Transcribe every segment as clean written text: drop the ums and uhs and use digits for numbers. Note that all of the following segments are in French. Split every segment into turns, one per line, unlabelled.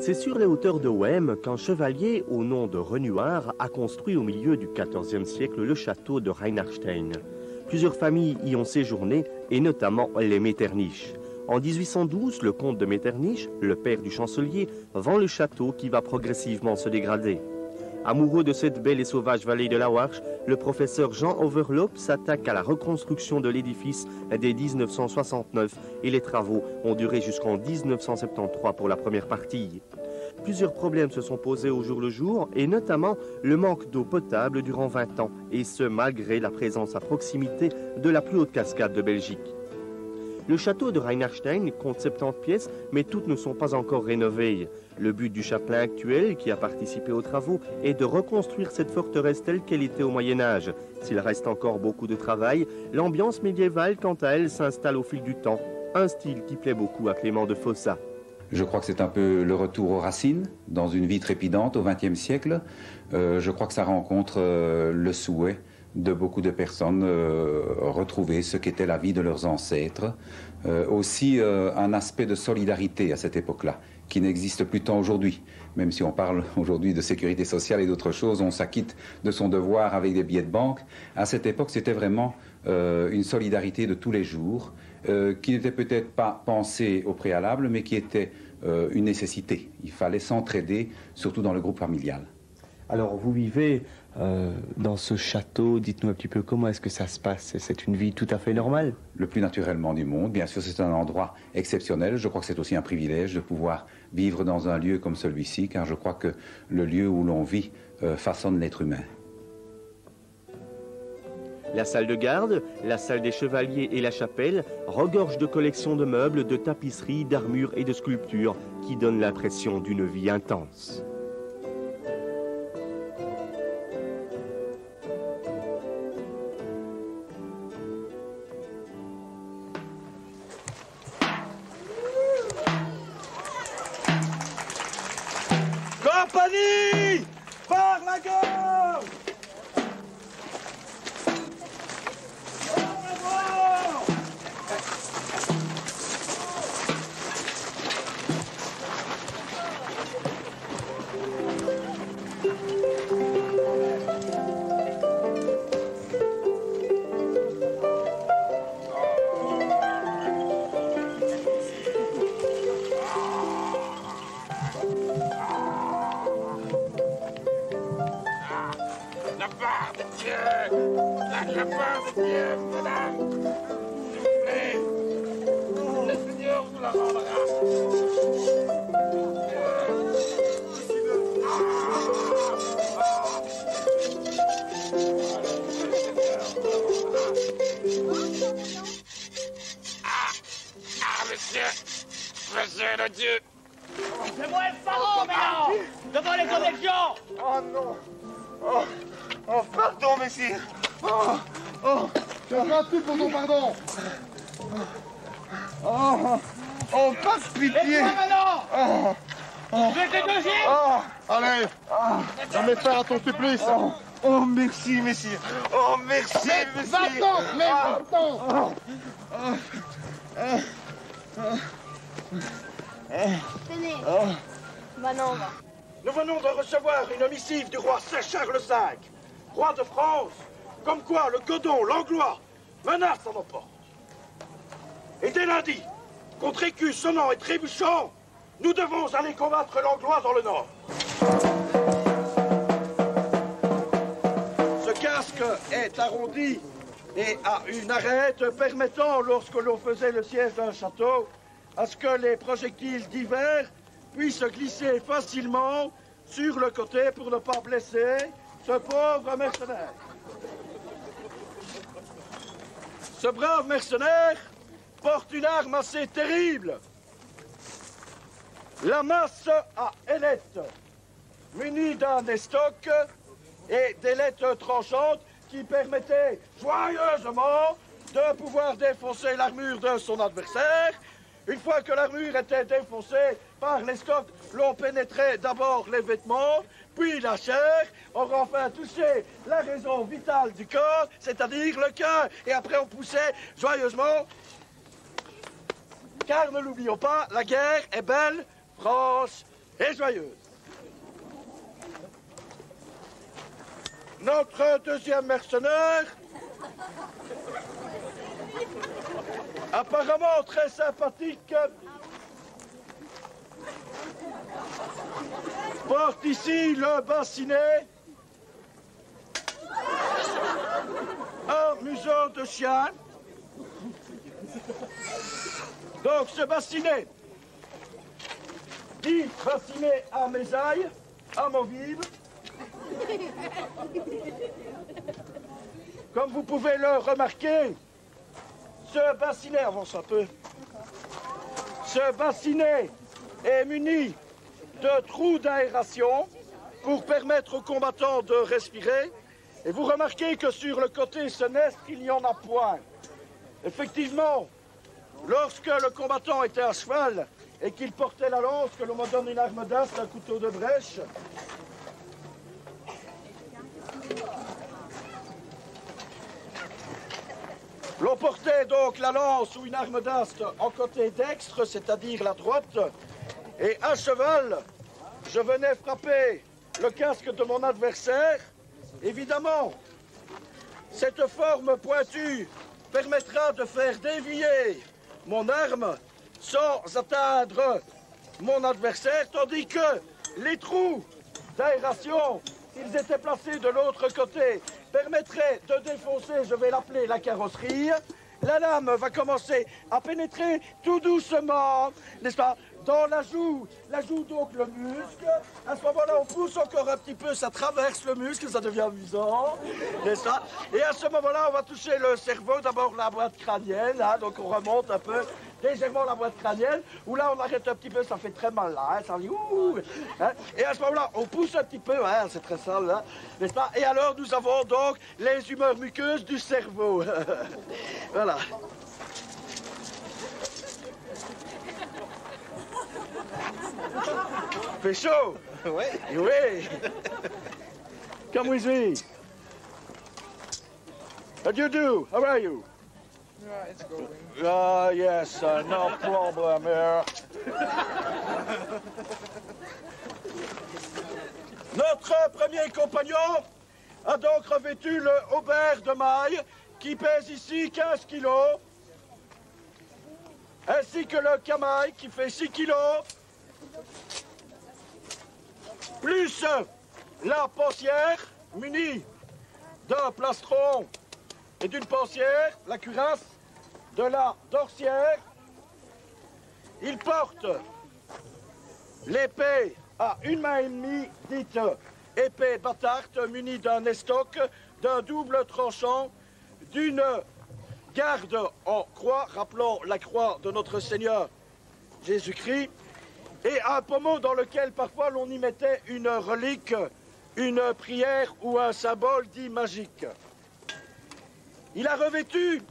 C'est sur les hauteurs de Wem qu'un chevalier au nom de Renouard a construit au milieu du XIVe siècle le château de Reinhardstein. Plusieurs familles y ont séjourné, et notamment les Metternich. En 1812, le comte de Metternich, le père du chancelier, vend le château qui va progressivement se dégrader. Amoureux de cette belle et sauvage vallée de la Warche, le professeur Jean Overloop s'attaque à la reconstruction de l'édifice dès 1969 et les travaux ont duré jusqu'en 1973 pour la première partie. Plusieurs problèmes se sont posés au jour le jour et notamment le manque d'eau potable durant 20 ans et ce malgré la présence à proximité de la plus haute cascade de Belgique. Le château de Reinhardstein compte 70 pièces, mais toutes ne sont pas encore rénovées. Le but du chapelain actuel, qui a participé aux travaux, est de reconstruire cette forteresse telle qu'elle était au Moyen-Âge. S'il reste encore beaucoup de travail, l'ambiance médiévale, quant à elle, s'installe au fil du temps. Un style qui plaît beaucoup à Clément de Fossat.
Je crois que c'est un peu le retour aux racines, dans une vie trépidante au XXe siècle. Je crois que ça rencontre le souhait de beaucoup de personnes retrouver ce qu'était la vie de leurs ancêtres. Aussi un aspect de solidarité à cette époque-là, qui n'existe plus tant aujourd'hui. Même si on parle aujourd'hui de sécurité sociale et d'autres choses, on s'acquitte de son devoir avec des billets de banque. À cette époque, c'était vraiment une solidarité de tous les jours, qui n'était peut-être pas pensée au préalable, mais qui était une nécessité. Il fallait s'entraider, surtout dans le groupe familial.
Alors, vous vivez dans ce château, dites-nous un petit peu comment est-ce que ça se passe? C'est une vie tout à fait normale?
Le plus naturellement du monde. Bien sûr, c'est un endroit exceptionnel. Je crois que c'est aussi un privilège de pouvoir vivre dans un lieu comme celui-ci, car je crois que le lieu où l'on vit façonne l'être humain.
La salle de garde, la salle des chevaliers et la chapelle regorgent de collections de meubles, de tapisseries, d'armures et de sculptures qui donnent l'impression d'une vie intense.
Compagnie, par la gorge!
La part de Dieu, madame, s'il vous plaît, le Seigneur vous la rendra. Monsieur de Dieu.
C'est moi le pharaon, maintenant, devant les connexions.
Oh non. Oh, pardon, messire.
Tu as fait un truc pour ton pardon.
Oh, pas de pitié.
Et toi, maintenant je vais te deuxième.
Allez, ça met fin à ton supplice.
Oh, merci, messire. Oh, merci, messire.
Va-t'en, mais va-t'en.
Tenez. Maintenant, on va.
Nous venons de recevoir une missive du roi Saint-Charles V, roi de France, comme quoi le Godon, l'Anglois, menace à nos portes. Et dès lundi, contre Écus, Sonnant et Trébuchant, nous devons aller combattre l'Anglois dans le nord. Ce casque est arrondi et a une arête permettant, lorsque l'on faisait le siège d'un château, à ce que les projectiles divers puissent glisser facilement sur le côté pour ne pas blesser ce pauvre mercenaire. Ce brave mercenaire porte une arme assez terrible. La masse à ailette, munie d'un estoc et d'ailettes tranchantes qui permettaient joyeusement de pouvoir défoncer l'armure de son adversaire. Une fois que l'armure était défoncée par les stocks, l'on pénétrait d'abord les vêtements, puis la chair, on aurait enfin touché la raison vitale du corps, c'est-à-dire le cœur, et après on poussait joyeusement. Car ne l'oublions pas, la guerre est belle, France, et joyeuse. Notre deuxième mercenaire, apparemment très sympathique, porte ici le bassinet, un museau de chien. Donc ce bassinet, dit bassinet à mésailles, amovible. Comme vous pouvez le remarquer, ce bassinet, avance un peu, ce bassinet est muni de trous d'aération pour permettre aux combattants de respirer. Et vous remarquez que sur le côté senestre, il n'y en a point. Effectivement, lorsque le combattant était à cheval et qu'il portait la lance, que l'on me donne une arme d'as, un couteau de brèche, l'on portait donc la lance ou une arme d'astre en côté dextre, c'est-à-dire la droite, et à cheval, je venais frapper le casque de mon adversaire. Évidemment, cette forme pointue permettra de faire dévier mon arme sans atteindre mon adversaire, tandis que les trous d'aération, s'ils étaient placés de l'autre côté, permettraient de défoncer, je vais l'appeler la carrosserie. La lame va commencer à pénétrer tout doucement, n'est-ce pas, dans la joue donc le muscle. À ce moment-là, on pousse encore un petit peu, ça traverse le muscle, ça devient amusant, n'est-ce pas? Et à ce moment-là, on va toucher le cerveau, d'abord la boîte crânienne, hein, donc on remonte un peu légèrement la boîte crânienne, où là on arrête un petit peu, ça fait très mal là, hein, ça dit ouh, hein, et à ce moment-là, on pousse un petit peu, hein, c'est très sale là, n'est-ce pas? Et alors nous avons donc les humeurs muqueuses du cerveau. Voilà. Fait chaud? Oui. Oui. Come with me. How do you do? How are you?
Yeah, it's going.
Yes, no problem here. Notre premier compagnon a donc revêtu le haubert de maille qui pèse ici 15 kilos, ainsi que le camail qui fait 6 kilos, plus la pensière munie d'un plastron et d'une pensière, la cuirasse, de la dorsière. Il porte l'épée à une main et demie, dite épée Batarte, munie d'un estoc, d'un double tranchant, d'une garde en croix, rappelant la croix de notre Seigneur Jésus-Christ, et un pommeau dans lequel parfois l'on y mettait une relique, une prière ou un symbole dit magique. Il a revêtu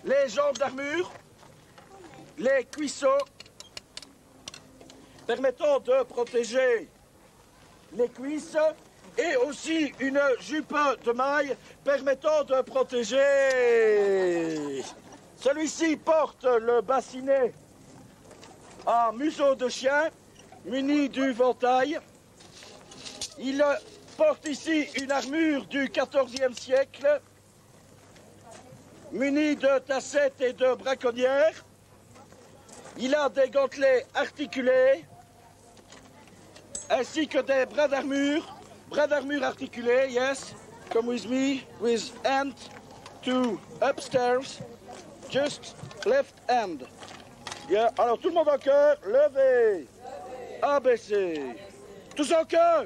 les jambes d'armure, les cuisseaux, permettant de protéger les cuisses, et aussi une jupe de maille permettant de protéger. Celui-ci porte le bassinet à museau de chien, muni du ventail. Il porte ici une armure du XIVe siècle, munie de tassettes et de braconnières. Il a des gantelets articulés, ainsi que des bras d'armure articulés, yes, come with me, with hand to upstairs, just left hand. Yeah. Alors tout le monde en chœur, levez, abaissez, tous en chœur.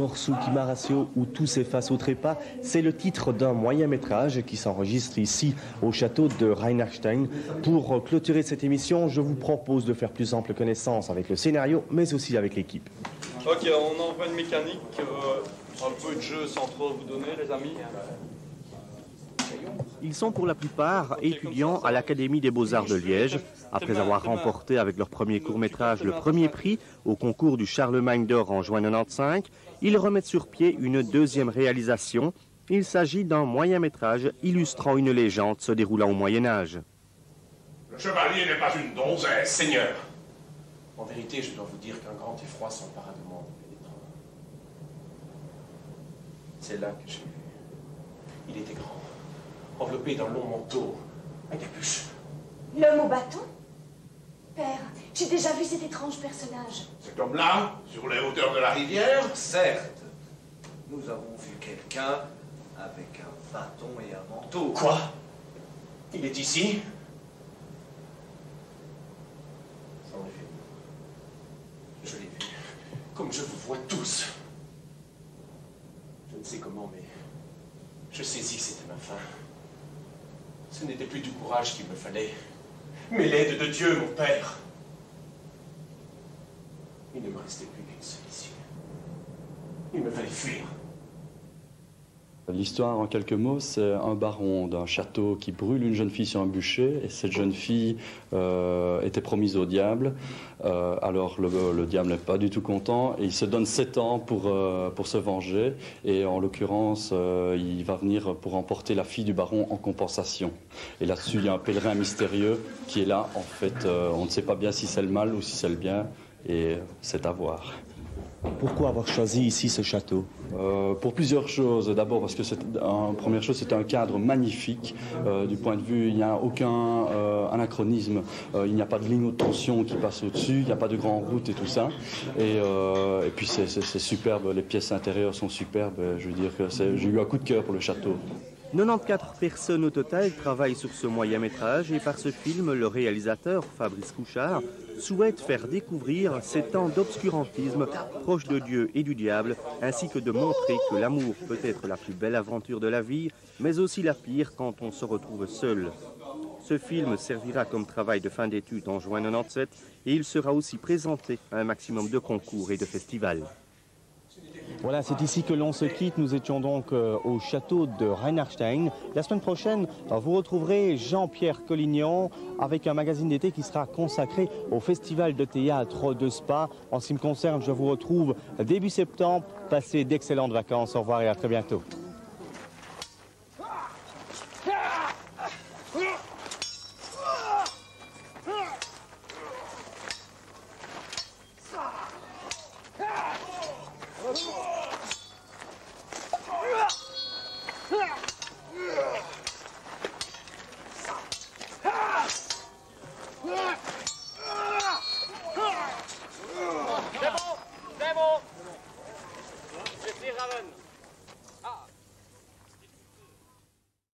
Morsouki Ratio où tout s'efface au trépas, c'est le titre d'un moyen-métrage qui s'enregistre ici au château de Reinhardstein. Pour clôturer cette émission, je vous propose de faire plus ample connaissance avec le scénario, mais aussi avec l'équipe.
Ok, on envoie une mécanique, un peu de jeu sans trop vous donner, les amis.
Ils sont pour la plupart étudiants à l'Académie des Beaux-Arts de Liège. Après avoir remporté avec leur premier court-métrage le premier prix au concours du Charlemagne d'Or en juin 1995, ils remettent sur pied une deuxième réalisation. Il s'agit d'un moyen-métrage illustrant une légende se déroulant au Moyen-Âge.
Le chevalier n'est pas une donzesse, seigneur. En vérité, je dois vous dire qu'un grand effroi s'empara de moi en pénétrant. C'est là que j'ai vu. Il était grand, enveloppé d'un long manteau, à capuche.
L'homme au bâton? Père, j'ai déjà vu cet étrange personnage.
Cet homme-là, sur les hauteurs de la rivière?
Certes. Nous avons vu quelqu'un avec un bâton et un manteau.
Quoi? Il est ici? En effet. Je l'ai vu. Comme je vous vois tous. Je ne sais comment, mais je saisis que c'était ma fin. Ce n'était plus du courage qu'il me fallait, mais l'aide de Dieu, mon père. Il ne me restait plus qu'une seule issue. Il me fallait fuir.
L'histoire, en quelques mots, c'est un baron d'un château qui brûle une jeune fille sur un bûcher. Et cette jeune fille était promise au diable. Alors le diable n'est pas du tout content. Et il se donne 7 ans pour se venger. Et en l'occurrence, il va venir pour emporter la fille du baron en compensation. Et là-dessus, il y a un pèlerin mystérieux qui est là. En fait, on ne sait pas bien si c'est le mal ou si c'est le bien. Et c'est à voir.
Pourquoi avoir choisi ici ce château?
Pour plusieurs choses. D'abord parce que première chose, c'est un cadre magnifique. Du point de vue, il n'y a aucun anachronisme. Il n'y a pas de ligne de tension qui passe au-dessus. Il n'y a pas de grandes routes et tout ça. Et puis c'est superbe. Les pièces intérieures sont superbes. Je veux dire que j'ai eu un coup de cœur pour le château.
94 personnes au total travaillent sur ce moyen-métrage et par ce film, le réalisateur, Fabrice Couchard, souhaite faire découvrir ces temps d'obscurantisme proche de Dieu et du diable, ainsi que de montrer que l'amour peut être la plus belle aventure de la vie, mais aussi la pire quand on se retrouve seul. Ce film servira comme travail de fin d'études en juin 97 et il sera aussi présenté à un maximum de concours et de festivals. Voilà, c'est ici que l'on se quitte. Nous étions donc au château de Reinhardstein. La semaine prochaine, vous retrouverez Jean-Pierre Collignon avec un magazine d'été qui sera consacré au festival de théâtre de Spa. En ce qui me concerne, je vous retrouve début septembre. Passez d'excellentes vacances. Au revoir et à très bientôt.